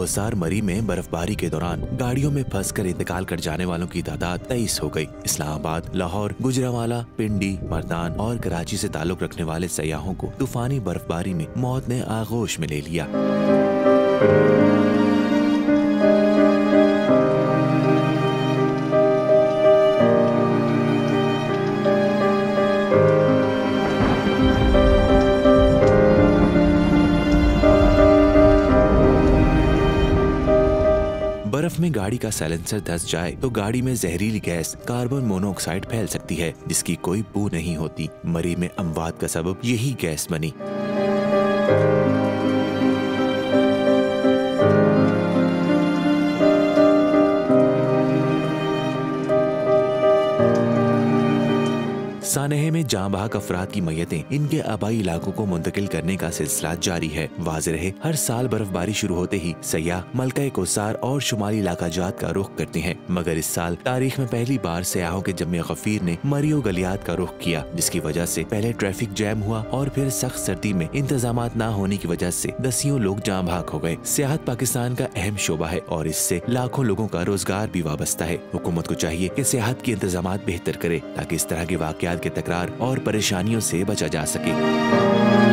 कोसार मरी में बर्फबारी के दौरान गाड़ियों में फंसकर इंतकाल कर जाने वालों की तादाद 23 हो गई। इस्लामाबाद, लाहौर, गुजरांवाला, पिंडी, मर्दान और कराची से ताल्लुक रखने वाले सयाहों को तूफानी बर्फबारी में मौत ने आगोश में ले लिया। बर्फ में गाड़ी का साइलेंसर धंस जाए तो गाड़ी में जहरीली गैस कार्बन मोनोऑक्साइड फैल सकती है, जिसकी कोई बू नहीं होती। मरी में अमवात का सबब यही गैस बनी। सानेहे में जाँ बहक अफराद की मैयतें इनके आबाई इलाकों को मुंतकिल करने का सिलसिला जारी है। वाज़ेह रहे, हर साल बर्फबारी शुरू होते ही सयाह मलका कोसार और शुमाली इलाका जात का रुख करते हैं, मगर इस साल तारीख में पहली बार सयाहों के जम्मे गफीर ने मरियो गलियात का रुख किया, जिसकी वजह से पहले ट्रैफिक जैम हुआ और फिर सख्त सर्दी में इंतजामात न होने की वजह से दसियों लोग जाँ बहक हो गए। सियाहत पाकिस्तान का अहम शोबा है और इससे लाखों लोगों का रोजगार भी वाबस्ता है। हुकूमत को चाहिए कि सियाहत के इंतजामात बेहतर करे ताकि इस तरह के वाकयात के तकरार और परेशानियों से बचा जा सके।